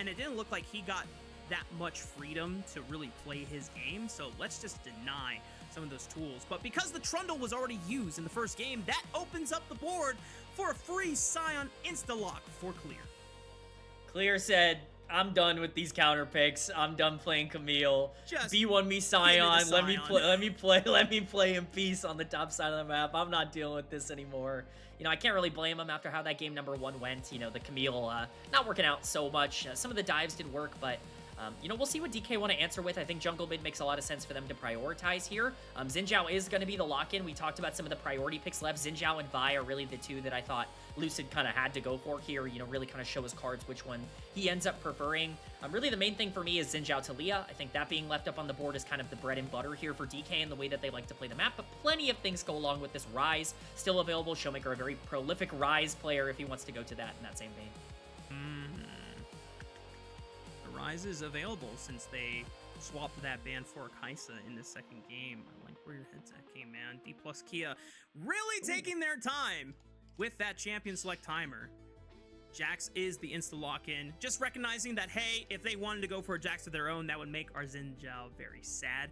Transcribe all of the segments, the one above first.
and it didn't look like he got that much freedom to really play his game, so let's just deny some of those tools. But because the Trundle was already used in the first game, that opens up the board for a free Scion insta-lock for Clear. Clear said, I'm done with these counter picks. I'm done playing Camille. Just B1 me Scion. Let me play in peace on the top side of the map. I'm not dealing with this anymore. You know, I can't really blame him after how that game number 1 went. You know, the Camille not working out so much. Some of the dives did work, but you know, we'll see what DK want to answer with. I think jungle mid makes a lot of sense for them to prioritize here. Xin Zhao is going to be the lock-in. We talked about some of the priority picks left. Xin Zhao and Vi are really the two that I thought Lucid kind of had to go for here. You know, really kind of show his cards which one he ends up preferring. Really the main thing for me is Xin Zhao Talia. I think that being left up on the board is kind of the bread and butter here for DK and the way that they like to play the map. But plenty of things go along with this. Ryze still available. ShowMaker, a very prolific Ryze player if he wants to go to that in that same vein. Ryze is available since they swapped that ban for Kaisa in the second game. I like where your head's at, Kman. Dplus KIA really taking their time with that champion select timer. Jax is the insta lock-in. Just recognizing that, hey, if they wanted to go for a Jax of their own, that would make our Xin Zhao very sad.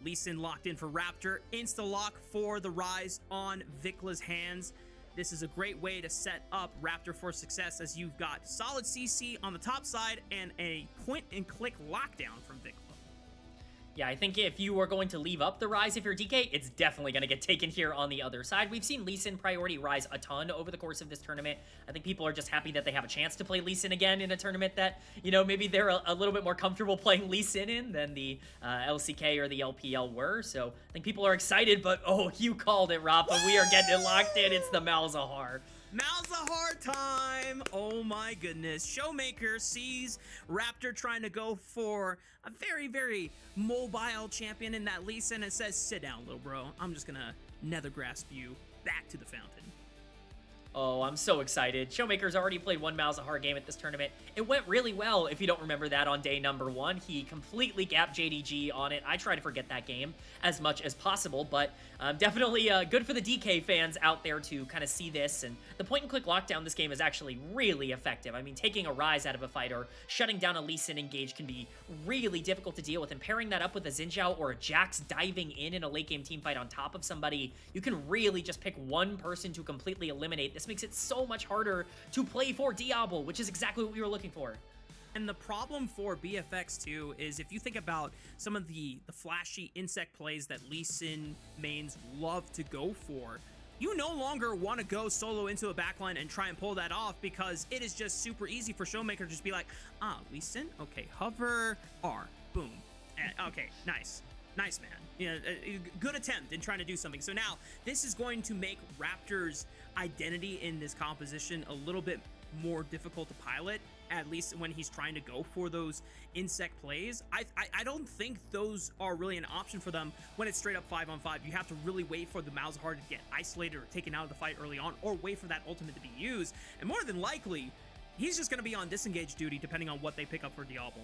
Lee Sin locked in for Raptor. Insta lock for the Ryze on VicLa's hands. This is a great way to set up Raptor for success as you've got solid CC on the top side and a point-and-click lockdown from VicLa. Yeah, I think if you are going to leave up the Ryze if you're DK, it's definitely going to get taken here on the other side. We've seen Lee Sin priority Ryze a ton over the course of this tournament. I think people are just happy that they have a chance to play Lee Sin again in a tournament that, you know, maybe they're a little bit more comfortable playing Lee Sin in than the LCK or the LPL were. So I think people are excited, but oh, you called it, Raafaa. We are getting it locked in. It's the Malzahar. Malzahar time! Oh my goodness. ShowMaker sees Raptor trying to go for a very, very mobile champion in that Lee Sin and says, sit down, little bro. I'm just gonna nether grasp you back to the fountain. Oh, I'm so excited. ShowMaker's already played one Malzahar game at this tournament. It went really well, if you don't remember that, on day number 1. He completely gapped JDG on it. I try to forget that game as much as possible, but definitely good for the DK fans out there to kind of see this. And the point-and-click lockdown this game is actually really effective. I mean, taking a Ryze out of a fight or shutting down a Lee Sin engage can be really difficult to deal with, and pairing that up with a Xin Zhao or a Jax diving in a late-game teamfight on top of somebody, you can really just pick one person to completely eliminate. This makes it so much harder to play for Diable, which is exactly what we were looking for. And the problem for BFX too is if you think about some of the flashy insect plays that Lee Sin mains love to go for, you no longer want to go solo into a backline and try and pull that off because it is just super easy for ShowMaker to just be like, Lee Sin, okay, hover, R, boom, okay, nice. Nice, man. You know, good attempt in trying to do something. So now, this is going to make Raptor's identity in this composition a little bit more difficult to pilot, at least when he's trying to go for those insect plays. I don't think those are really an option for them when it's straight up 5-on-5. You have to really wait for the Malzahar to get isolated or taken out of the fight early on, or wait for that ultimate to be used. And more than likely, he's just going to be on disengage duty depending on what they pick up for Diable.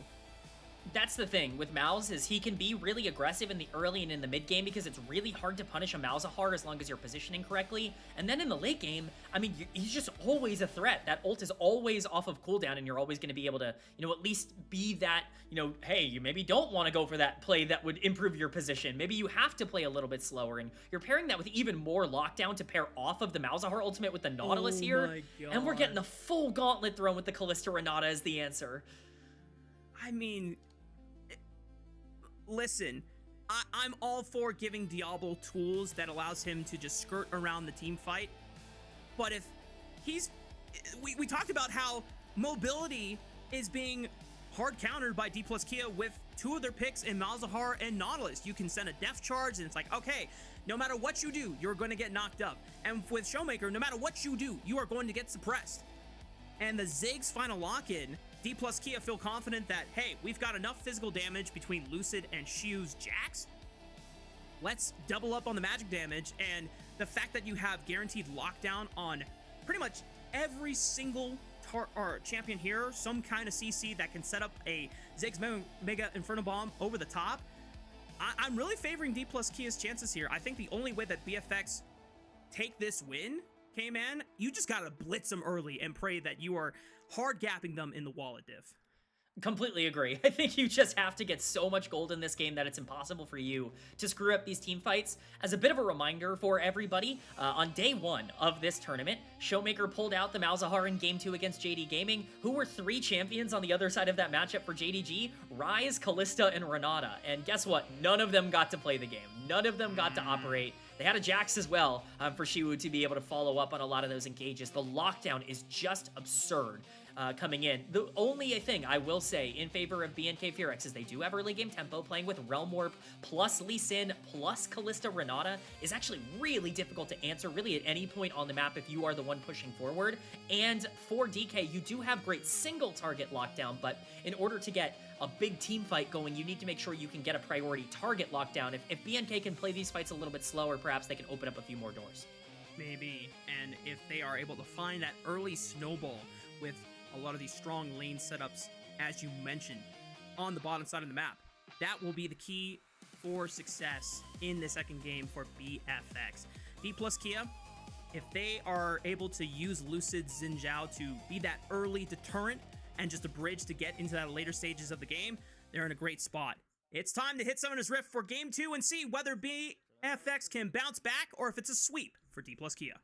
That's the thing with Malz, is he can be really aggressive in the early and in the mid game because it's really hard to punish a Malzahar as long as you're positioning correctly. And then in the late game, I mean, he's just always a threat. That ult is always off of cooldown, and you're always going to be able to, you know, at least be that, you know, hey, you maybe don't want to go for that play that would improve your position. Maybe you have to play a little bit slower, and you're pairing that with even more lockdown to pair off of the Malzahar ultimate with the Nautilus here. And we're getting the full gauntlet thrown with the Kalista Renata as the answer. I mean, listen, I'm all for giving Diable tools that allows him to just skirt around the team fight, but if he's... We talked about how mobility is being hard countered by Dplus KIA with 2 of their picks in Malzahar and Nautilus. You can send a def charge, and it's like, okay, no matter what you do, you're going to get knocked up. And with ShowMaker, no matter what you do, you are going to get suppressed. And the Ziggs final lock-in, Dplus KIA feel confident that, hey, we've got enough physical damage between Lucid and Siwoo's Jax. Let's double up on the magic damage, and the fact that you have guaranteed lockdown on pretty much every single champion here, some kind of CC that can set up a Ziggs Mega Inferno Bomb over the top. I'm really favoring Dplus KIA's chances here. I think the only way that BFX take this win, Kman, you just gotta blitz them early and pray that you are hard gapping them in the wallet diff. Completely agree. I think you just have to get so much gold in this game that it's impossible for you to screw up these team fights. As a bit of a reminder for everybody, on day 1 of this tournament, ShowMaker pulled out the Malzahar in Game 2 against JD Gaming, who were 3 champions on the other side of that matchup for JDG, Ryze, Kalista, and Renata. And guess what? None of them got to play the game. None of them got to operate. They had a Jax as well for Siwoo to be able to follow up on a lot of those engages. The lockdown is just absurd. Coming in. The only thing I will say in favor of BNK FEARX is they do have early game tempo. Playing with Realm Warp plus Lee Sin plus Kalista Renata is actually really difficult to answer really at any point on the map if you are the one pushing forward. And for DK, you do have great single target lockdown, but in order to get a big team fight going, you need to make sure you can get a priority target lockdown. If BNK can play these fights a little bit slower, perhaps they can open up a few more doors. Maybe, and if they are able to find that early snowball with a lot of these strong lane setups, as you mentioned, on the bottom side of the map, that will be the key for success in the second game for BFX. Dplus KIA, if they are able to use Lucid Xin Zhao to be that early deterrent and just a bridge to get into that later stages of the game, they're in a great spot. It's time to hit Summoner's Rift for Game 2 and see whether BFX can bounce back or if it's a sweep for Dplus KIA.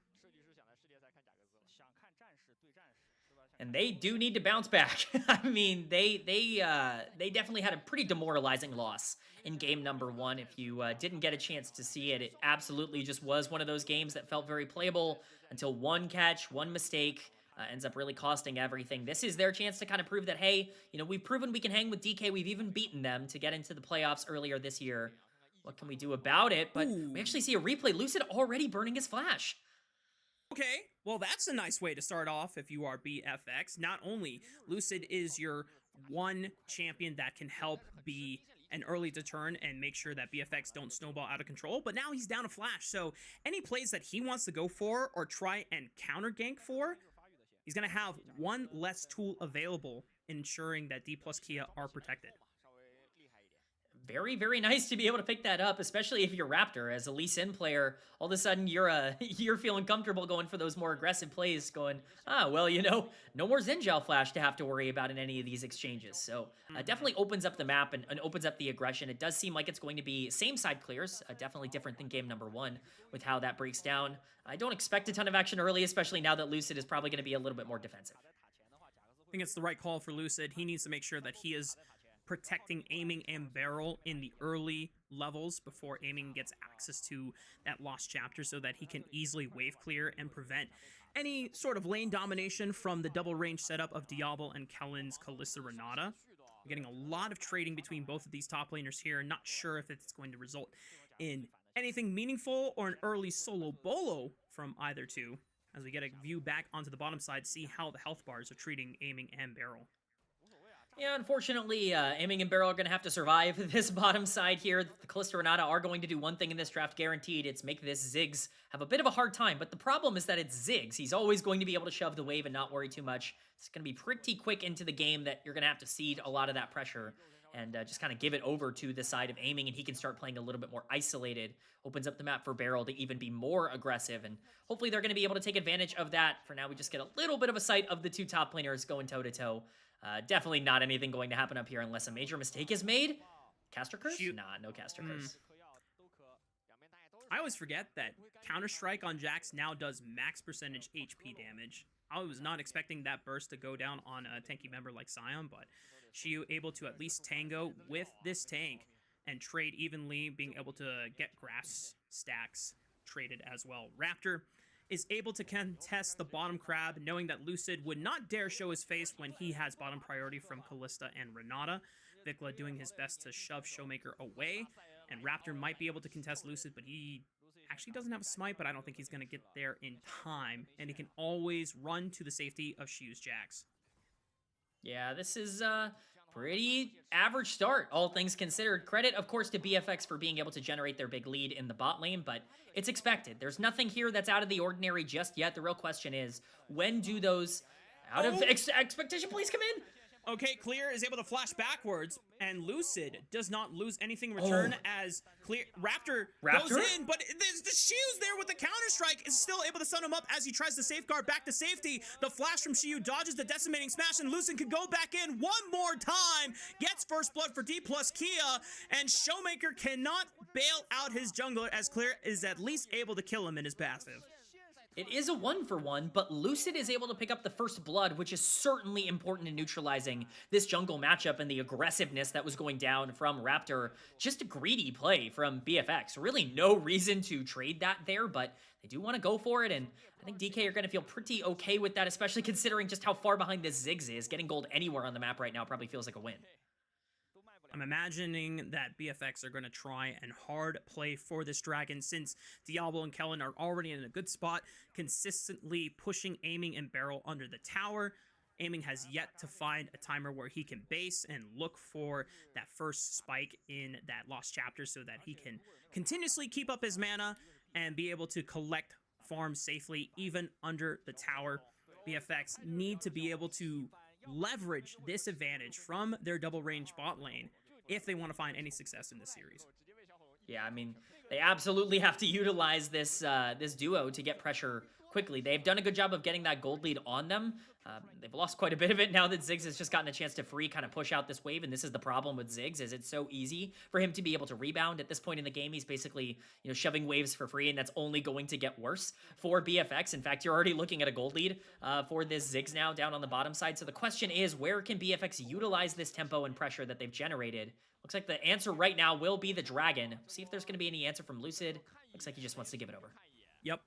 And they do need to bounce back. I mean, they definitely had a pretty demoralizing loss in game number 1. If you didn't get a chance to see it, it absolutely just was one of those games that felt very playable until one catch, one mistake ends up really costing everything. This is their chance to kind of prove that, hey, you know, we've proven we can hang with DK. We've even beaten them to get into the playoffs earlier this year. What can we do about it? But we actually see a replay. Lucid already burning his flash. Okay, well, that's a nice way to start off if you are BFX. Not only Lucid is your one champion that can help be an early deterrent and make sure that BFX don't snowball out of control, but now he's down a flash, so any plays that he wants to go for or try and counter gank for, he's going to have one less tool available, ensuring that Dplus KIA are protected. Very, very nice to be able to pick that up, especially if you're Raptor. As a Lee Sin player, all of a sudden you're feeling comfortable going for those more aggressive plays, going, well, you know, no more Xin Zhao flash to have to worry about in any of these exchanges. So definitely opens up the map and opens up the aggression. It does seem like it's going to be same side clears, definitely different than game number 1 with how that breaks down. I don't expect a ton of action early, especially now that Lucid is probably going to be a little bit more defensive. I think it's the right call for Lucid. He needs to make sure that he is protecting aiming and BeryL in the early levels before aiming gets access to that lost chapter so that he can easily wave clear and prevent any sort of lane domination from the double range setup of Diable and Kellin's Kalista Renata. We're getting a lot of trading between both of these top laners here. Not sure if it's going to result in anything meaningful or an early solo bolo from either two, as we get a view back onto the bottom side, see how the health bars are treating aiming and BeryL. Yeah, unfortunately, aiming and BeryL are going to have to survive this bottom side here. The Kalista Renata are going to do one thing in this draft guaranteed. It's make this Ziggs have a bit of a hard time. But the problem is that it's Ziggs. He's always going to be able to shove the wave and not worry too much. It's going to be pretty quick into the game that you're going to have to cede a lot of that pressure and just kind of give it over to the side of aiming, and he can start playing a little bit more isolated. Opens up the map for BeryL to even be more aggressive, and hopefully they're going to be able to take advantage of that. For now, we just get a little bit of a sight of the two top laners going toe-to-toe. Definitely not anything going to happen up here unless a major mistake is made. Caster curse? Nah, no caster curse. I always forget that Counter-Strike on Jax now does max percentage HP damage. I was not expecting that burst to go down on a tanky member like Sion, but Siwoo able to at least tango with this tank and trade evenly, being able to get grass stacks traded as well. Raptor is able to contest the bottom crab, knowing that Lucid would not dare show his face when he has bottom priority from Kalista and Renata. VicLa doing his best to shove ShowMaker away, and Raptor might be able to contest Lucid, but he actually doesn't have a smite, but I don't think he's going to get there in time, and he can always run to the safety of Siwoo's Jax. Yeah, this is pretty average start, all things considered. Credit, of course, to BFX for being able to generate their big lead in the bot lane, but it's expected. There's nothing here that's out of the ordinary just yet. The real question is, when do those out of expectation please come in? Okay, Clear is able to flash backwards, and Lucid does not lose anything in return as Clear Raptor goes in, but the Shiyu's there with the counter-strike, is still able to stun him up as he tries to safeguard back to safety. The flash from Siwoo dodges the decimating smash, and Lucid can go back in one more time, gets first blood for Dplus KIA, and ShowMaker cannot bail out his jungler as Clear is at least able to kill him in his passive. It is a 1-for-1, but Lucid is able to pick up the first blood, which is certainly important in neutralizing this jungle matchup and the aggressiveness that was going down from Raptor. Just a greedy play from BFX. Really no reason to trade that there, but they do want to go for it, and I think DK are going to feel pretty okay with that, especially considering just how far behind this Ziggs is. Getting gold anywhere on the map right now probably feels like a win. I'm imagining that BFX are going to try and hard play for this dragon since Diable and Kellin are already in a good spot, consistently pushing Aiming and BeryL under the tower. Aiming has yet to find a timer where he can base and look for that first spike in that lost chapter so that he can continuously keep up his mana and be able to collect farms safely even under the tower. BFX need to be able to leverage this advantage from their double range bot lane if they want to find any success in this series. Yeah, I mean, they absolutely have to utilize this this duo to get pressure quickly. They've done a good job of getting that gold lead on them. They've lost quite a bit of it now that Ziggs has just gotten a chance to kind of push out this wave, and this is the problem with Ziggs, is it's so easy for him to be able to rebound. At this point in the game, he's basically, shoving waves for free, and that's only going to get worse for BFX. In fact, you're already looking at a gold lead for this Ziggs now down on the bottom side. So the question is, where can BFX utilize this tempo and pressure that they've generated? Looks like the answer right now will be the dragon. See if there's going to be any answer from Lucid. Looks like he just wants to give it over. Yep.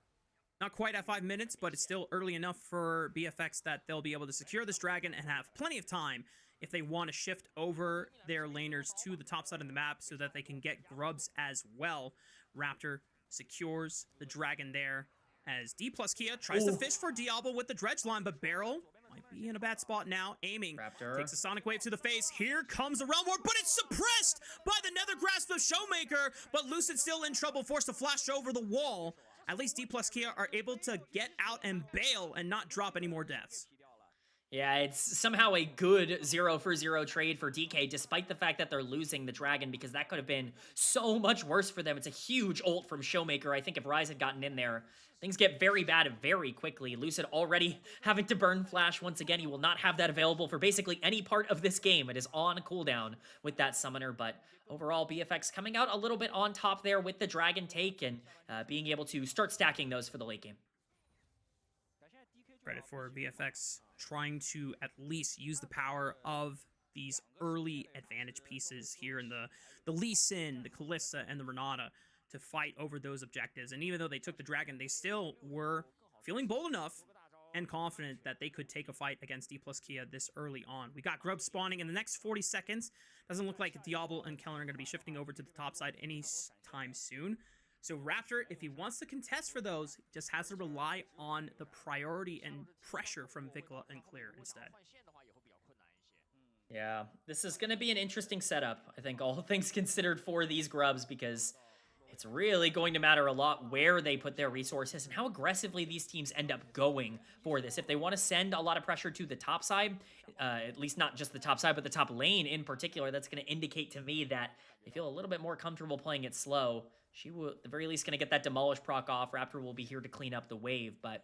Not quite at 5 minutes, but it's still early enough for BFX that they'll be able to secure this dragon and have plenty of time if they want to shift over their laners to the top side of the map so that they can get grubs as well. Raptor secures the dragon there as Dplus KIA tries to fish for Diable with the dredge line, but BeryL might be in a bad spot now. Aiming, Raptor takes a sonic wave to the face. Here comes the realm ward, but it's suppressed by the nether grasp of ShowMaker, but Lucid still in trouble, forced to flash over the wall. At least Dplus KIA are able to get out and bail and not drop any more deaths. Yeah, it's somehow a good 0-for-0 trade for DK, despite the fact that they're losing the dragon, because that could have been so much worse for them. It's a huge ult from ShowMaker. I think if Ryze had gotten in there, things get very bad very quickly. Lucid already having to burn Flash once again. He will not have that available for basically any part of this game. It is on cooldown with that summoner, but overall, BFX coming out a little bit on top there with the dragon take and being able to start stacking those for the late game. Credit for BFX trying to at least use the power of these early advantage pieces here in the Lee Sin, the Kalista, and the Renata to fight over those objectives. And even though they took the dragon, they still were feeling bold enough and confident that they could take a fight against Dplus KIA this early on. We got grub spawning in the next 40 seconds. Doesn't look like Diable and Kellin are going to be shifting over to the top side anytime soon. So Raptor, if he wants to contest for those, just has to rely on the priority and pressure from VicLa and Clear instead. Yeah, this is going to be an interesting setup, I think, all things considered, for these grubs, because it's really going to matter a lot where they put their resources and how aggressively these teams end up going for this. If they want to send a lot of pressure to the top side, at least not just the top side, but the top lane in particular, that's going to indicate to me that they feel a little bit more comfortable playing it slow. She will, at the very least, going to get that Demolish proc off. Raptor will be here to clean up the wave, but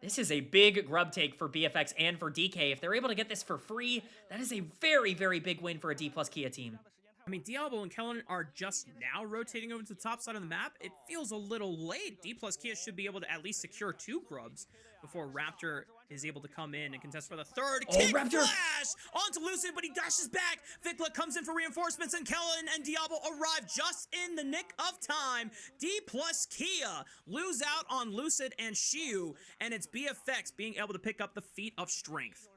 this is a big grub take for BFX and for DK. If they're able to get this for free, that is a very, very big win for a Dplus KIA team. I mean, Diable and Kellin are just now rotating over to the top side of the map. It feels a little late. Dplus KIA should be able to at least secure 2 grubs before Raptor is able to come in and contest for the third. Kick Raptor! Flash onto Lucid, but he dashes back. VicLa comes in for reinforcements, and Kellin and Diable arrive just in the nick of time. Dplus KIA lose out on Lucid and Siwoo, and it's BFX being able to pick up the feat of strength.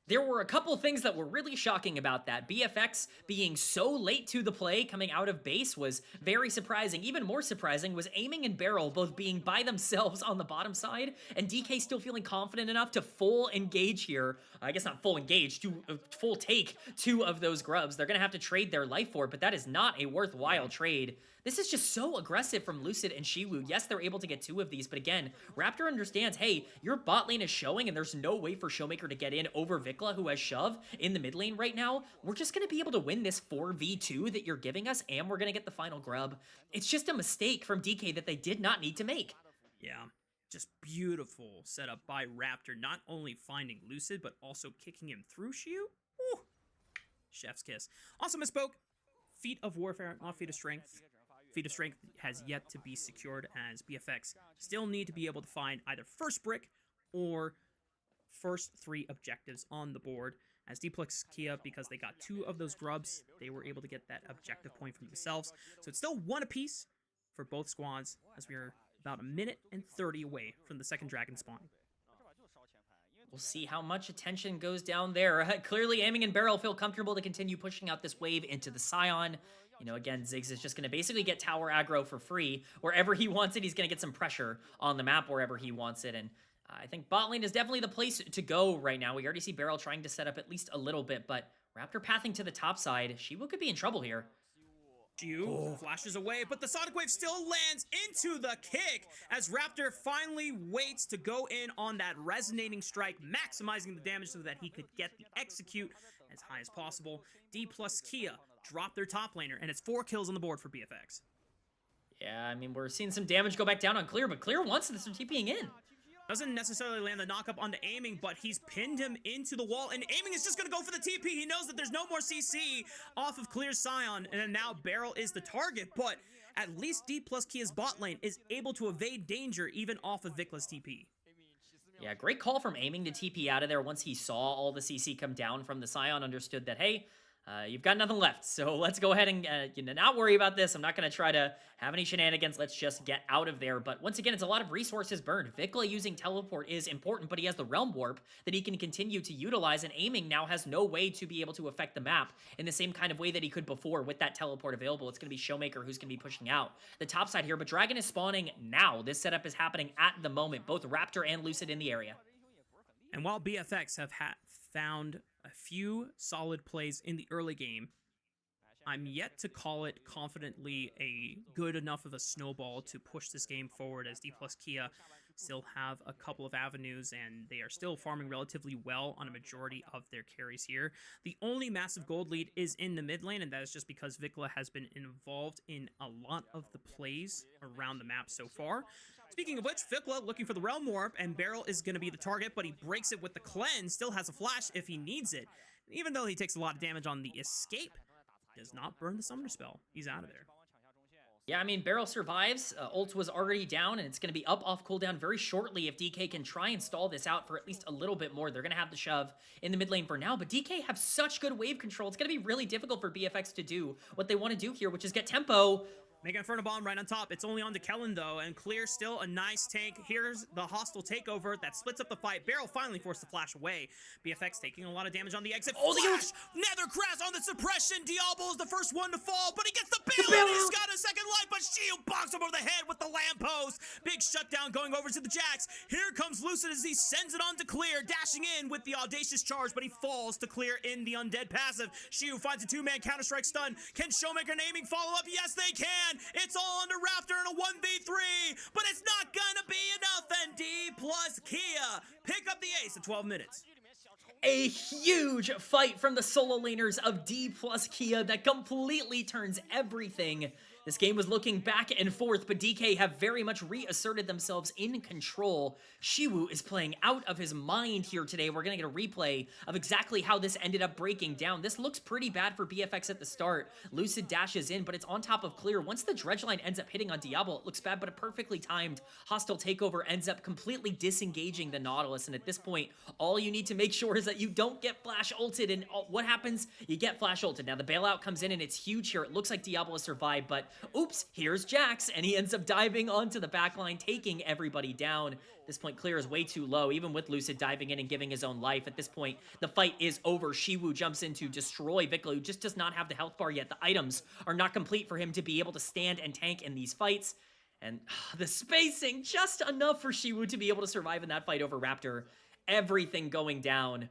There were a couple things that were really shocking about that. BFX being so late to the play coming out of base was very surprising. Even more surprising was Aiming and BeryL both being by themselves on the bottom side, and DK still feeling confident enough to full engage here. I guess not full engage, to full take 2 of those grubs. They're going to have to trade their life for it, but that is not a worthwhile trade. This is just so aggressive from Lucid and Siwoo. Yes, they're able to get 2 of these, but again, Raptor understands, hey, your bot lane is showing, and there's no way for ShowMaker to get in over VicLa. VicLa, who has shove in the mid lane right now, we're just going to be able to win this 4v2 that you're giving us, and we're going to get the final grub. It's just a mistake from DK that they did not need to make. Yeah, just beautiful setup by Raptor, not only finding Lucid, but also kicking him through Siwoo. Woo. Chef's kiss. Also misspoke. Feat of Warfare, not Feat of Strength. Feat of Strength has yet to be secured, as BFX still need to be able to find either first brick or first 3 objectives on the board. As Dplus KIA, because they got 2 of those grubs, they were able to get that objective point for themselves. So it's still 1 apiece for both squads, as we are about 1 minute and 30 away from the second dragon spawning. We'll see how much attention goes down there. Clearly, Aiming and BeryL feel comfortable to continue pushing out this wave into the Scion. You know, again, Ziggs is just going to basically get tower aggro for free. Wherever he wants it, he's going to get some pressure on the map wherever he wants it. And I think bot lane is definitely the place to go right now. We already see BeryL trying to set up at least a little bit, but Raptor pathing to the top side. Siwoo could be in trouble here. Siwoo flashes away, but the Sonic Wave still lands into the kick as Raptor finally waits to go in on that resonating strike, maximizing the damage so that he could get the execute as high as possible. Dplus KIA drop their top laner, and it's 4 kills on the board for BFX. Yeah, I mean, we're seeing some damage go back down on Clear, but Clear wants this to TPing in. Doesn't necessarily land the knockup onto Aiming, but he's pinned him into the wall, and Aiming is just going to go for the TP. He knows that there's no more CC off of Clear's Scion, and then now BeryL is the target, but at least Dplus KIA's bot lane is able to evade danger even off of VicLa's TP. Yeah, great call from Aiming to TP out of there once he saw all the CC come down from the Scion, understood that, hey, you've got nothing left, so let's go ahead and not worry about this. I'm not going to try to have any shenanigans. Let's just get out of there. But once again, it's a lot of resources burned. VicLa using teleport is important, but he has the Realm Warp that he can continue to utilize, and Aiming now has no way to be able to affect the map in the same kind of way that he could before with that teleport available. It's going to be ShowMaker who's going to be pushing out the top side here, but Dragon is spawning now. This setup is happening at the moment. Both Raptor and Lucid in the area. And while BFX have found a few solid plays in the early game, I'm yet to call it confidently a good enough of a snowball to push this game forward, as Dplus KIA still have a couple of avenues and they are still farming relatively well on a majority of their carries here. The only massive gold lead is in the mid lane, and that is just because VicLa has been involved in a lot of the plays around the map so far. Speaking of which, VicLa looking for the Realm Warp, and BeryL is going to be the target, but he breaks it with the cleanse, still has a flash if he needs it. Even though he takes a lot of damage on the escape, does not burn the Summoner Spell. He's out of there. Yeah, I mean, BeryL survives. Ult was already down, and it's going to be up off cooldown very shortly if DK can try and stall this out for at least a little bit more. They're going to have the shove in the mid lane for now, but DK have such good wave control. It's going to be really difficult for BFX to do what they want to do here, which is get tempo. Make an Inferno Bomb right on top. It's only on to Kellin, though, and Clear still a nice tank. Here's the hostile takeover that splits up the fight. BeryL finally forced to flash away. BFX taking a lot of damage on the exit. Oh, flash! Nethercraft on the suppression. Diable is the first one to fall, but he gets the bail, and he's got a second life, but Shield bonks him over the head with the lamppost. Big shutdown going over to the Jax. Here comes Lucid as he sends it on to Clear, dashing in with the audacious charge, but he falls to Clear in the undead passive. Siwoo finds a 2-man Counter-Strike stun. Can ShowMaker and Aiming follow up? Yes, they can. It's all under Raptor in a 1v3, but it's not gonna be enough, and Dplus KIA pick up the ace at 12 minutes. A huge fight from the solo laners of Dplus KIA that completely turns everything. This game was looking back and forth, but DK have very much reasserted themselves in control. Siwoo is playing out of his mind here today. We're going to get a replay of exactly how this ended up breaking down. This looks pretty bad for BFX at the start. Lucid dashes in, but it's on top of Clear. Once the dredge line ends up hitting on Diable, it looks bad, but a perfectly timed hostile takeover ends up completely disengaging the Nautilus. And at this point, all you need to make sure is that you don't get flash ulted. And what happens? You get flash ulted. Now the bailout comes in and it's huge here. It looks like Diable has survived, but oops, here's Jax, and he ends up diving onto the backline, taking everybody down. At this point, Clear is way too low, even with Lucid diving in and giving his own life. At this point, the fight is over. Siwoo jumps in to destroy VicLa, who just does not have the health bar yet. The items are not complete for him to be able to stand and tank in these fights. And the spacing, just enough for Siwoo to be able to survive in that fight over Raptor. Everything going down.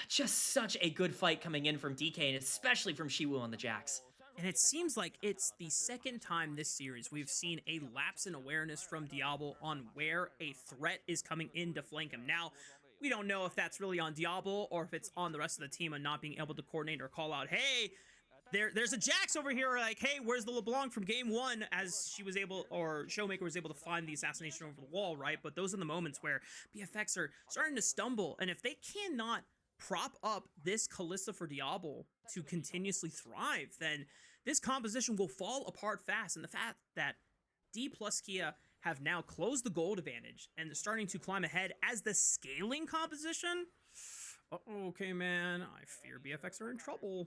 Just such a good fight coming in from DK, and especially from Siwoo on the Jax. And it seems like it's the second time this series we've seen a lapse in awareness from Diable on where a threat is coming in to flank him. Now, we don't know if that's really on Diable or if it's on the rest of the team and not being able to coordinate or call out, hey, there's a Jax over here, like, hey, where's the LeBlanc from game 1, as she was able, or ShowMaker was able to find the assassination over the wall, right? But those are the moments where BFX are starting to stumble, and if they cannot prop up this Kalista for Diable to continuously thrive, then this composition will fall apart fast. And the fact that Dplus KIA have now closed the gold advantage and they're starting to climb ahead as the scaling composition, okay, man, I fear BFX are in trouble.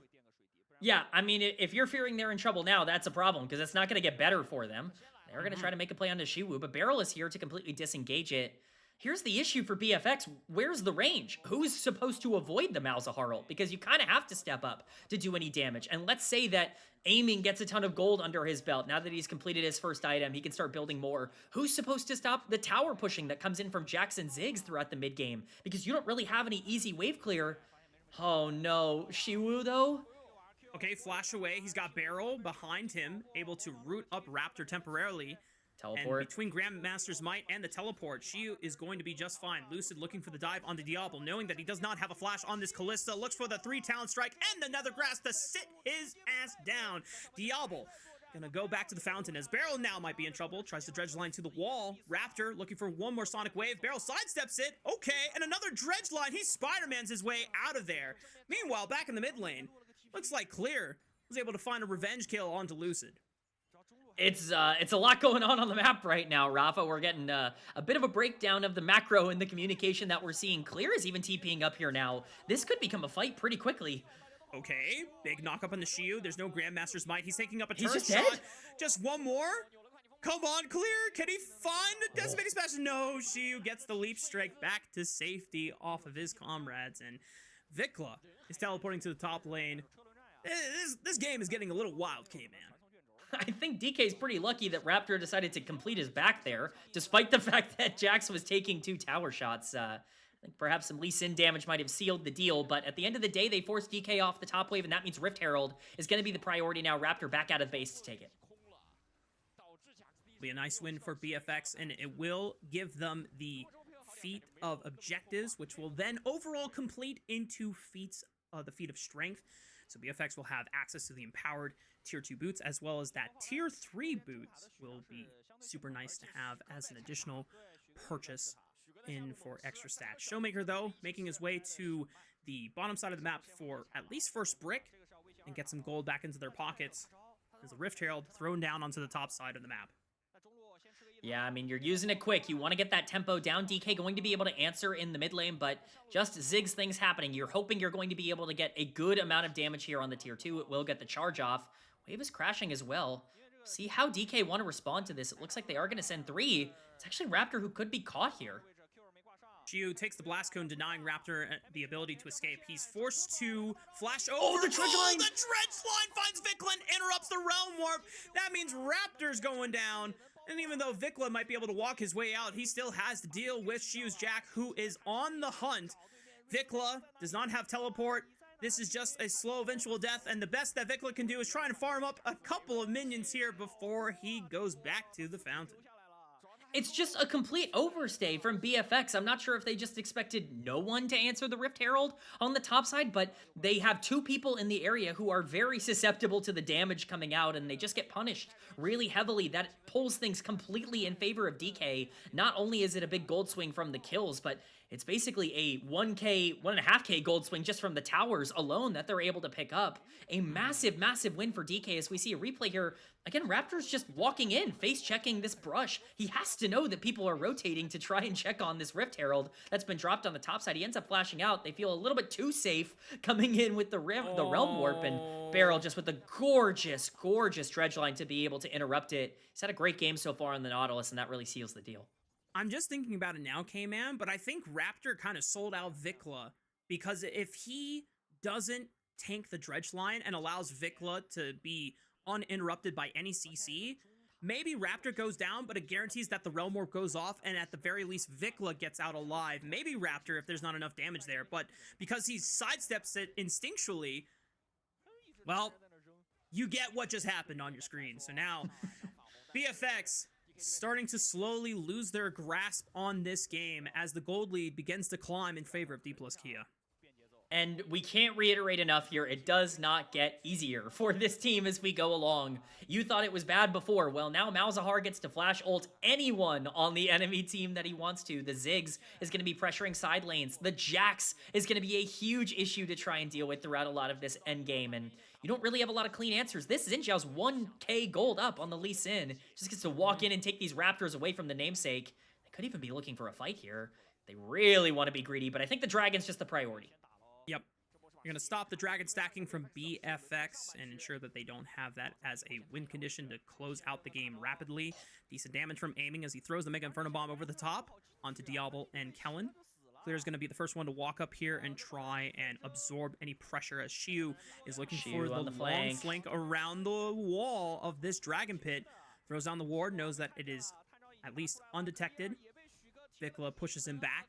Yeah, I mean, if you're fearing they're in trouble now, that's a problem, because it's not going to get better for them. They're going to try to make a play on the Siwoo, but BeryL is here to completely disengage it. Here's the issue for BFX. Where's the range? Who's supposed to avoid the Malzahar? Because you kind of have to step up to do any damage. And let's say that Aiming gets a ton of gold under his belt. Now that he's completed his first item, he can start building more. Who's supposed to stop the tower pushing that comes in from Jax and Ziggs throughout the mid game? Because you don't really have any easy wave clear. Oh no, Siwoo though? Okay, flash away. He's got BeryL behind him, able to root up Raptor temporarily. Teleport. And between Grandmaster's Might and the teleport, Siwoo is going to be just fine. Lucid looking for the dive onto Diable, knowing that he does not have a flash on this Kalista. Looks for the 3-talent strike and the Nether Grass to sit his ass down. Diable gonna go back to the fountain as BeryL now might be in trouble. Tries to dredge line to the wall. Raptor looking for one more sonic wave. BeryL sidesteps it. Okay, and another dredge line. He Spider-Man's his way out of there. Meanwhile, back in the mid lane, looks like Clear was able to find a revenge kill onto Lucid. It's a lot going on the map right now, Raafaa. We're getting a bit of a breakdown of the macro and the communication that we're seeing. Clear is even TPing up here now. This could become a fight pretty quickly. Okay, big knock up on the Siwoo. There's no Grandmaster's Might. He's taking up a He's turret just shot. dead? Just one more. Come on, Clear. Can he find Decimating Smash? No, Siwoo gets the leap strike back to safety off of his comrades. And VicLa is teleporting to the top lane. This game is getting a little wild, Kman. I think DK's pretty lucky that Raptor decided to complete his back there, despite the fact that Jax was taking 2 tower shots. I think perhaps some Lee Sin damage might have sealed the deal, but at the end of the day, they forced DK off the top wave, and that means Rift Herald is going to be the priority now. Raptor back out of base to take it. Be a nice win for BFX, and it will give them the feat of objectives, which will then overall complete into feats, the feat of strength. So BFX will have access to the empowered tier 2 boots, as well as that tier 3 boots will be super nice to have as an additional purchase in for extra stats. ShowMaker, though, making his way to the bottom side of the map for at least first brick and get some gold back into their pockets as the Rift Herald thrown down onto the top side of the map. Yeah, I mean, you're using it quick. You want to get that tempo down. DK going to be able to answer in the mid lane, but just Ziggs things happening. You're hoping you're going to be able to get a good amount of damage here on the tier 2. It will get the charge off. Wave is crashing as well. See how DK want to respond to this. It looks like they are going to send 3. It's actually Raptor who could be caught here. Siwoo takes the blast cone, denying Raptor the ability to escape. He's forced to flash over. The dredge line! The dredge line finds VicLa and interrupts the realm warp. That means Raptor's going down. And even though VicLa might be able to walk his way out, he still has to deal with Siwoo's Jack, who is on the hunt. VicLa does not have teleport. This is just a slow eventual death, and the best that VicLa can do is try and farm up a couple of minions here before he goes back to the fountain. It's just a complete overstay from BFX. I'm not sure if they just expected no one to answer the Rift Herald on the top side, but they have 2 people in the area who are very susceptible to the damage coming out, and they just get punished really heavily. That pulls things completely in favor of DK. Not only is it a big gold swing from the kills, but it's basically a 1.5k gold swing just from the towers alone that they're able to pick up. A massive, massive win for DK as we see a replay here. Again, Raptor's just walking in, face-checking this brush. He has to know that people are rotating to try and check on this Rift Herald that's been dropped on the top side. He ends up flashing out. They feel a little bit too safe coming in with the Realm Warp, and BeryL just with a gorgeous, gorgeous dredge line to be able to interrupt it. He's had a great game so far on the Nautilus, and that really seals the deal. I'm just thinking about it now, Kman, but I think Raptor kind of sold out VicLa, because if he doesn't tank the dredge line and allows VicLa to be uninterrupted by any CC, maybe Raptor goes down, but it guarantees that the Realm Warp goes off, and at the very least, VicLa gets out alive. Maybe Raptor if there's not enough damage there, but because he sidesteps it instinctually, well, you get what just happened on your screen. So now, BFX starting to slowly lose their grasp on this game as the gold lead begins to climb in favor of Dplus KIA. And we can't reiterate enough here, it does not get easier for this team as we go along. You thought it was bad before. Well, now Malzahar gets to flash ult anyone on the enemy team that he wants to. The Ziggs is going to be pressuring side lanes. The Jax is going to be a huge issue to try and deal with throughout a lot of this endgame. And you don't really have a lot of clean answers. This Xin Zhao's 1k gold up on the Lee Sin. Just gets to walk in and take these Raptors away from the namesake. They could even be looking for a fight here. They really want to be greedy, but I think the Dragon's just the priority. Yep. You're going to stop the Dragon stacking from BFX and ensure that they don't have that as a win condition to close out the game rapidly. Decent damage from aiming as he throws the Mega Inferno Bomb over the top onto Diable and Kellin. Clear is going to be the first one to walk up here and try and absorb any pressure as Siwoo is looking for the long flank around the wall of this Dragon Pit. Throws down the ward, knows that it is at least undetected. VicLa pushes him back.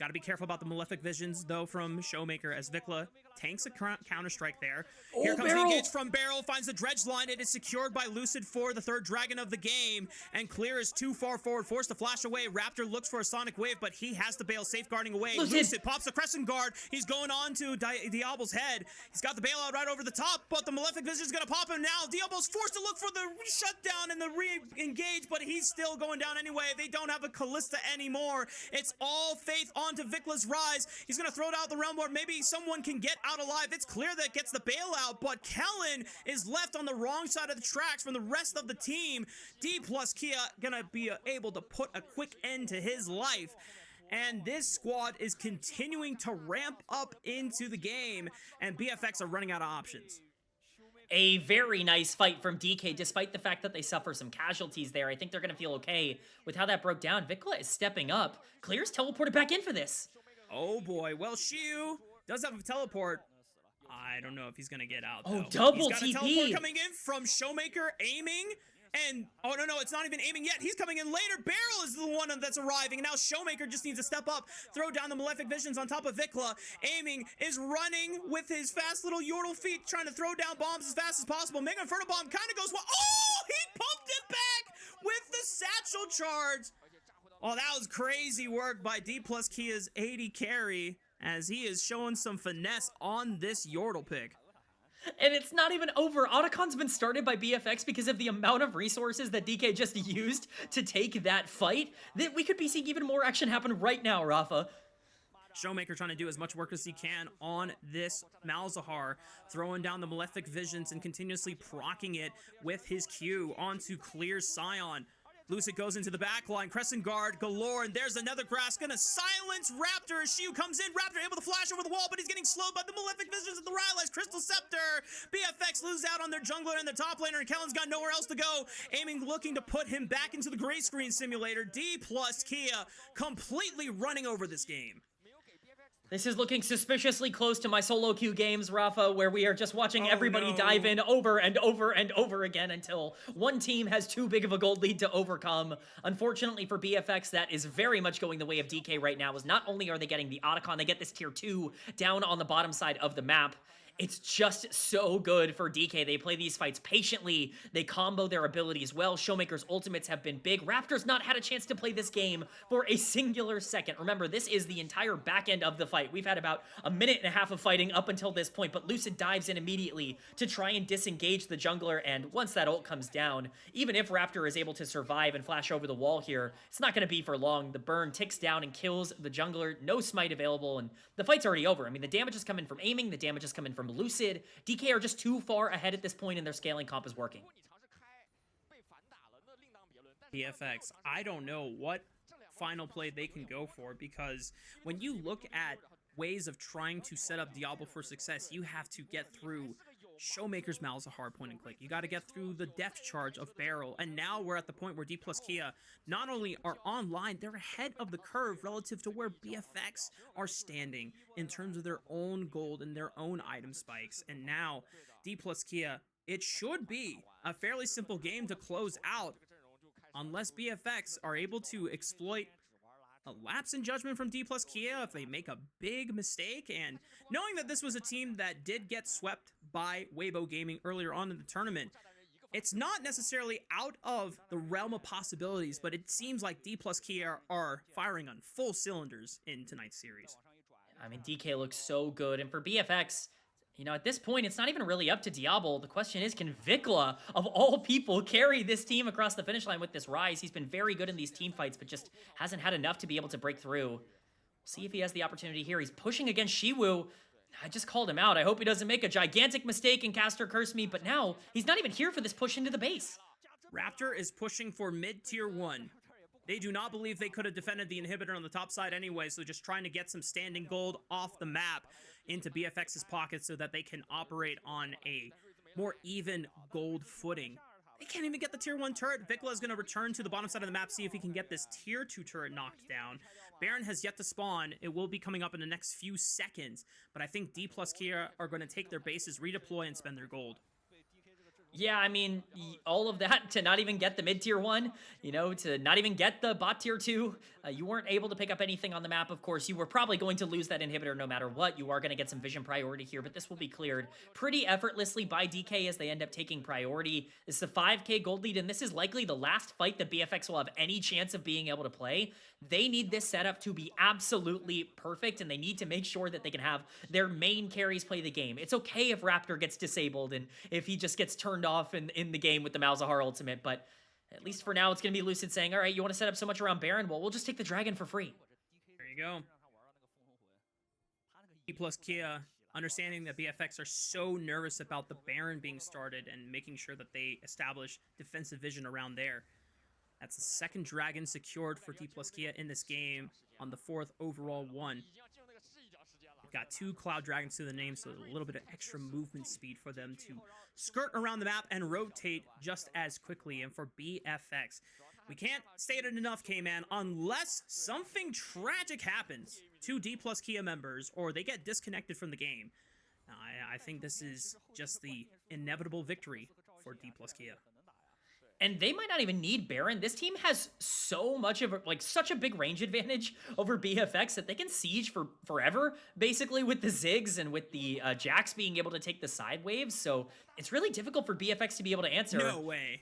Got to be careful about the Malefic Visions, though, from ShowMaker as VicLa tanks a counter-strike there. Here comes the engage from BeryL, finds the dredge line. It is secured by Lucid for the third dragon of the game, and Clear is too far forward, forced to flash away. Raptor looks for a Sonic Wave, but he has the bail safeguarding away. Lucid pops the Crescent Guard. He's going on to Diable's head. He's got the bailout right over the top, but the Malefic Vision is going to pop him now. Diable's forced to look for the shutdown and the re-engage, but he's still going down anyway. They don't have a Callista anymore. It's all faith onto VicLa's rise. He's going to throw it out the realm ward. Maybe someone can get out alive. It's Clear that gets the bailout, but Kellin is left on the wrong side of the tracks from the rest of the team. Dplus KIA gonna be able to put a quick end to his life. And this squad is continuing to ramp up into the game, and BFX are running out of options. A very nice fight from DK, despite the fact that they suffer some casualties there. I think they're going to feel okay with how that broke down. VicLa is stepping up. Clear's teleported back in for this. Oh boy, well, Siwoo does have a teleport. I don't know if he's going to get out, though. Oh, double He's got TP. a teleport coming in from ShowMaker, aiming. And, oh, no, it's not even aiming yet. He's coming in later. BeryL is the one that's arriving. And now ShowMaker just needs to step up, throw down the Malefic Visions on top of VicLa. Aiming is running with his fast little Yordle feet, trying to throw down bombs as fast as possible. Mega Inferno Bomb kind of goes, oh, he pumped it back with the satchel charge. Oh, that was crazy work by Dplus KIA's 80 carry, as he is showing some finesse on this Yordle pick. And it's not even over. Otacon's been started by BFX because of the amount of resources that DK just used to take that fight. That we could be seeing even more action happen right now, Raafaa. ShowMaker trying to do as much work as he can on this Malzahar, throwing down the Malefic Visions and continuously proccing it with his Q onto Clear Scion. Lucid goes into the back line, Crescent Guard galore, and there's another grass, gonna silence Raptor. Siwoo comes in, Raptor able to flash over the wall, but he's getting slowed by the Malefic Visions of the Rylai's Crystal Scepter. BFX loses out on their jungler and their top laner, and Kellin's got nowhere else to go. Aiming, looking to put him back into the gray screen simulator. Dplus KIA completely running over this game. This is looking suspiciously close to my solo queue games, Raafaa, where we are just watching everybody dive in over and over and over again until one team has too big of a gold lead to overcome. Unfortunately for BFX, that is very much going the way of DK right now, as not only are they getting the Otacon, they get this tier 2 down on the bottom side of the map. It's just so good for DK. They play these fights patiently. They combo their abilities well. ShowMaker's ultimates have been big. Raptor's not had a chance to play this game for a singular second. Remember, this is the entire back end of the fight. We've had about a minute and a half of fighting up until this point, but Lucid dives in immediately to try and disengage the jungler, and once that ult comes down, even if Raptor is able to survive and flash over the wall here, it's not going to be for long. The burn ticks down and kills the jungler. No smite available, and the fight's already over. I mean, the damage is coming from aiming. The damage is coming from Lucid. DK are just too far ahead at this point, and their scaling comp is working. BFX, I don't know what final play they can go for, because when you look at ways of trying to set up Diable for success, you have to get through ShowMaker's Malzahar point and click. You got to get through the depth charge of BeryL, and now we're at the point where Dplus KIA not only are online, they're ahead of the curve relative to where BFX are standing in terms of their own gold and their own item spikes. And now Dplus KIA, it should be a fairly simple game to close out, unless BFX are able to exploit a lapse in judgment from Dplus KIA if they make a big mistake. And knowing that this was a team that did get swept by Weibo Gaming earlier on in the tournament, it's not necessarily out of the realm of possibilities, but it seems like Dplus KIA are firing on full cylinders in tonight's series. I mean, DK looks so good, and for BFX, you know, at this point, it's not even really up to Diable. The question is, can VicLa, of all people, carry this team across the finish line with this rise? He's been very good in these team fights, but just hasn't had enough to be able to break through. See if he has the opportunity here. He's pushing against Siwoo. I just called him out. I hope he doesn't make a gigantic mistake and caster curse me, but now he's not even here for this push into the base. Raptor is pushing for mid-tier 1. They do not believe they could have defended the inhibitor on the top side anyway, so just trying to get some standing gold off the map into BFX's pocket so that they can operate on a more even gold footing. They can't even get the tier 1 turret. VicLa is going to return to the bottom side of the map, see if he can get this tier 2 turret knocked down. Baron has yet to spawn. It will be coming up in the next few seconds, but I think Dplus KIA are going to take their bases, redeploy, and spend their gold. Yeah, I mean, all of that to not even get the mid-tier 1, you know, to not even get the bot tier 2. You weren't able to pick up anything on the map, of course. You were probably going to lose that inhibitor no matter what. You are going to get some vision priority here, but this will be cleared pretty effortlessly by DK as they end up taking priority. This is a 5k gold lead, and this is likely the last fight that BFX will have any chance of being able to play. They need this setup to be absolutely perfect, and they need to make sure that they can have their main carries play the game. It's okay if Raptor gets disabled and if he just gets turned off in the game with the Malzahar ultimate, but at least for now, it's going to be Lucid saying, all right, you want to set up so much around Baron? Well, we'll just take the dragon for free. There you go. Dplus KIA, understanding that BFX are so nervous about the Baron being started and making sure that they establish defensive vision around there. That's the second dragon secured for Dplus KIA in this game on the 4th overall one. They've got 2 Cloud Dragons to the name, so a little bit of extra movement speed for them to skirt around the map and rotate just as quickly. And for BFX, we can't state it enough, Kman, unless something tragic happens to Dplus KIA members or they get disconnected from the game, I think this is just the inevitable victory for Dplus KIA. And they might not even need Baron. This team has so much of such a big range advantage over BFX that they can siege for forever, basically, with the Ziggs and with the Jax being able to take the side waves. So it's really difficult for BFX to be able to answer. No way.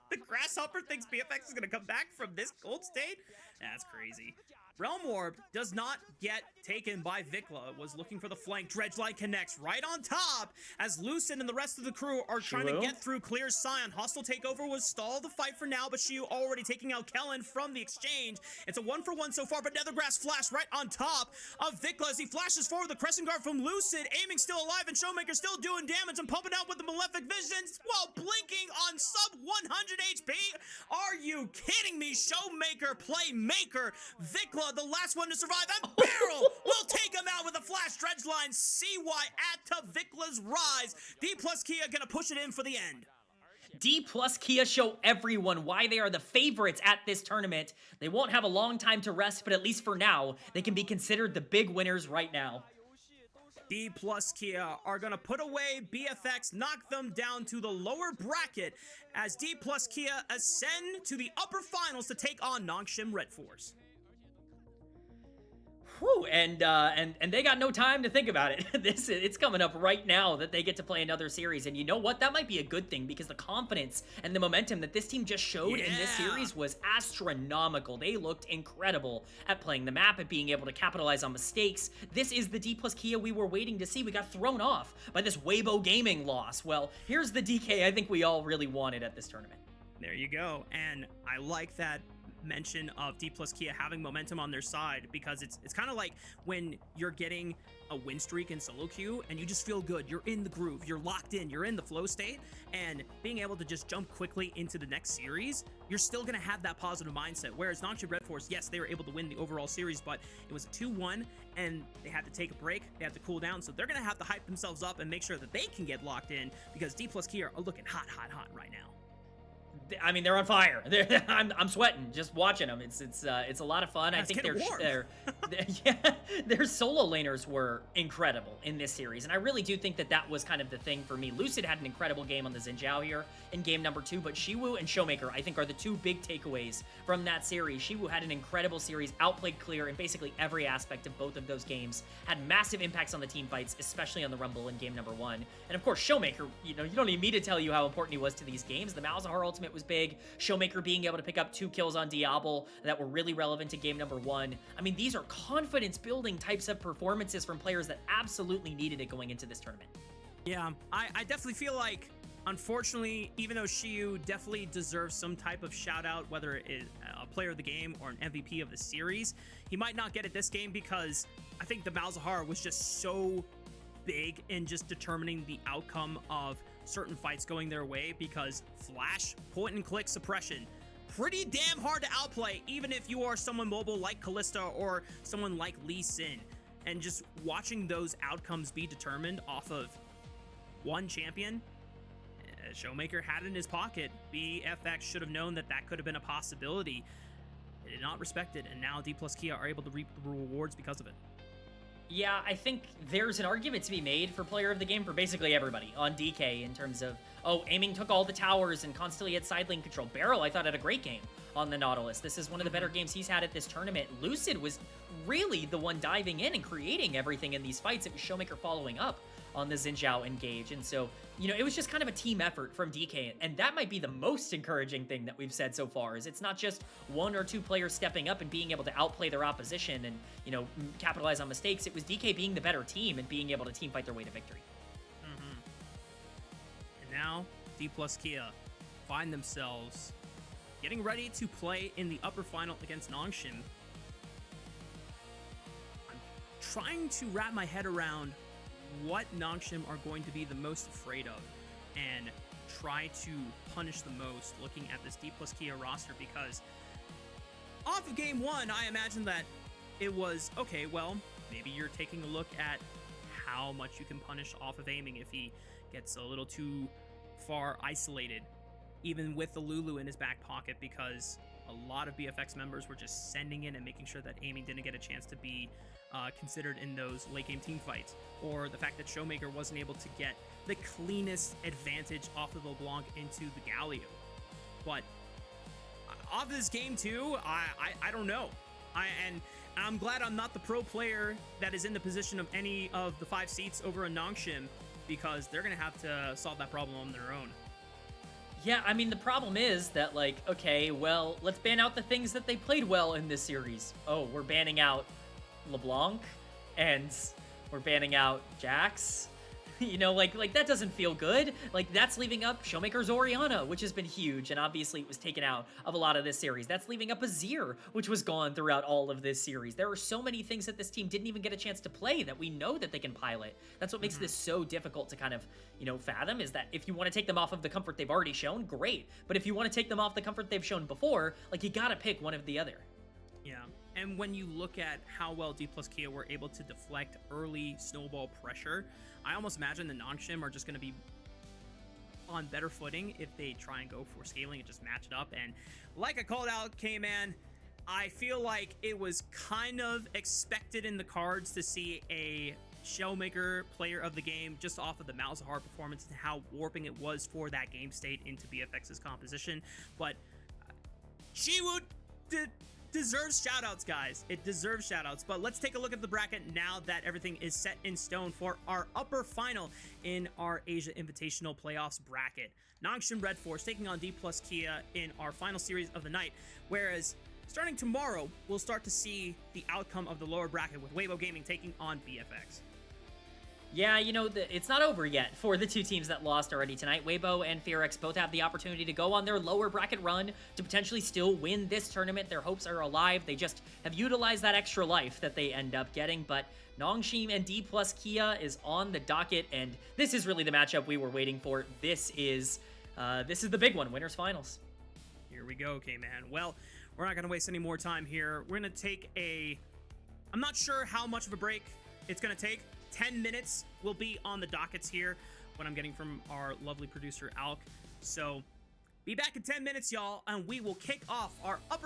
The Grasshopper thinks BFX is going to come back from this gold state? That's crazy. Realm Orb does not get taken by VicLa. Was looking for the flank. Dredgeline connects right on top as Lucid and the rest of the crew are trying to get through clear Scion. Hostile takeover was stall the fight for now, but Siwoo already taking out Kellin from the exchange. It's a 1-for-1 so far, but Nethergrass flash right on top of VicLa as he flashes forward the Crescent Guard from Lucid, aiming still alive, and ShowMaker still doing damage and pumping out with the Malefic Visions while blinking on sub 100 HP. Are you kidding me? ShowMaker, playmaker, VicLa, the last one to survive, and BeryL will take him out with a flash dredgeline. See why add to VicLa's rise. Dplus KIA gonna push it in for the end. Dplus KIA show everyone why they are the favorites at this tournament. They won't have a long time to rest, but at least for now, they can be considered the big winners right now. Dplus KIA are gonna put away BFX, knock them down to the lower bracket as Dplus KIA ascend to the upper finals to take on Nongshim Red Force. Whew, and they got no time to think about it. It's coming up right now that they get to play another series, and you know what? That might be a good thing because the confidence and the momentum that this team just showed in this series was astronomical. They looked incredible at playing the map, at being able to capitalize on mistakes. This is the Dplus KIA we were waiting to see. We got thrown off by this Weibo Gaming loss. Well, here's the DK I think we all really wanted at this tournament. There you go, and I like that mention of Dplus KIA having momentum on their side, because it's kind of like when you're getting a win streak in solo queue and you just feel good, you're in the groove, you're locked in, you're in the flow state, and being able to just jump quickly into the next series, you're still gonna have that positive mindset. Whereas Nongshim Red Force, yes, they were able to win the overall series, but it was a 2-1 and they had to take a break, they had to cool down, so they're gonna have to hype themselves up and make sure that they can get locked in, because Dplus KIA are looking hot right now. I mean, they're on fire. I'm sweating just watching them. It's a lot of fun. I think their solo laners were incredible in this series, and I really do think that was kind of the thing for me. Lucid had an incredible game on the Xin Zhao here in game number 2, but Siwoo and ShowMaker I think are the two big takeaways from that series. Siwoo had an incredible series, outplayed Clear in basically every aspect of both of those games, had massive impacts on the team fights, especially on the Rumble in game number 1, and of course ShowMaker. You don't need me to tell you how important he was to these games. The Malzahar ultimate was big. ShowMaker being able to pick up 2 kills on Diable that were really relevant to game number 1. I mean, these are confidence-building types of performances from players that absolutely needed it going into this tournament. Yeah, I definitely feel like, unfortunately, even though Siwoo definitely deserves some type of shout-out, whether it is a player of the game or an MVP of the series, he might not get it this game because I think the Malzahar was just so big in just determining the outcome of certain fights going their way, because flash, point and click suppression, pretty damn hard to outplay, even if you are someone mobile like Kalista or someone like Lee Sin. And just watching those outcomes be determined off of one champion, ShowMaker had it in his pocket. BFX should have known that could have been a possibility. They did not respect it, and now Dplus KIA are able to reap the rewards because of it. Yeah, I think there's an argument to be made for player of the game for basically everybody on DK in terms of, aiming took all the towers and constantly had side lane control. BeryL, I thought, had a great game on the Nautilus. This is one of the better games he's had at this tournament. Lucid was really the one diving in and creating everything in these fights. It was ShowMaker following up on the Xin Zhao engage. And so, it was just kind of a team effort from DK. And that might be the most encouraging thing that we've said so far, is it's not just 1 or 2 players stepping up and being able to outplay their opposition and, capitalize on mistakes. It was DK being the better team and being able to team fight their way to victory. And now, Dplus KIA find themselves getting ready to play in the upper final against Nongshim. I'm trying to wrap my head around what Nongshim are going to be the most afraid of and try to punish the most looking at this Dplus KIA roster, because off of game 1, I imagine that it was, okay, well, maybe you're taking a look at how much you can punish off of aiming if he gets a little too far isolated, even with the Lulu in his back pocket, because a lot of BFX members were just sending in and making sure that aiming didn't get a chance to be considered in those late game team fights, or the fact that ShowMaker wasn't able to get the cleanest advantage off of LeBlanc into the Galio. But off this game too, I don't know. And I'm glad I'm not the pro player that is in the position of any of the 5 seats over in Nongshim, because they're gonna have to solve that problem on their own. Yeah, I mean, the problem is that, like, okay, well, let's ban out the things that they played well in this series. Oh, we're banning out LeBlanc, and we're banning out Jax. Like that doesn't feel good. Like, that's leaving up ShowMaker's Orianna, which has been huge, and obviously it was taken out of a lot of this series. That's leaving up Azir, which was gone throughout all of this series. There are so many things that this team didn't even get a chance to play that we know that they can pilot. That's what makes this so difficult to kind of, fathom, is that if you want to take them off of the comfort they've already shown, great. But if you want to take them off the comfort they've shown before, like, you gotta pick one of the other. Yeah. And when you look at how well Dplus KIA were able to deflect early snowball pressure, I almost imagine the Nongshim are just going to be on better footing if they try and go for scaling and just match it up. And like I called out, Kman, I feel like it was kind of expected in the cards to see a ShowMaker player of the game just off of the Malzahar performance and how warping it was for that game state into BFX's composition. But Siwoo deserves shoutouts, guys. It deserves shoutouts. But let's take a look at the bracket now that everything is set in stone for our upper final in our Asia Invitational Playoffs bracket. Nongshim Red Force taking on Dplus KIA in our final series of the night, whereas starting tomorrow, we'll start to see the outcome of the lower bracket with Weibo Gaming taking on BFX. Yeah, it's not over yet for the 2 teams that lost already tonight. Weibo and FEARX both have the opportunity to go on their lower bracket run to potentially still win this tournament. Their hopes are alive. They just have utilized that extra life that they end up getting. But Nongshim and Dplus KIA is on the docket, and this is really the matchup we were waiting for. This is the big one, winners finals. Here we go, Kman. Well, we're not going to waste any more time here. We're going to take I'm not sure how much of a break it's going to take. 10 minutes will be on the dockets here, what I'm getting from our lovely producer, Alk. So Be back in 10 minutes, y'all, and we will kick off our upper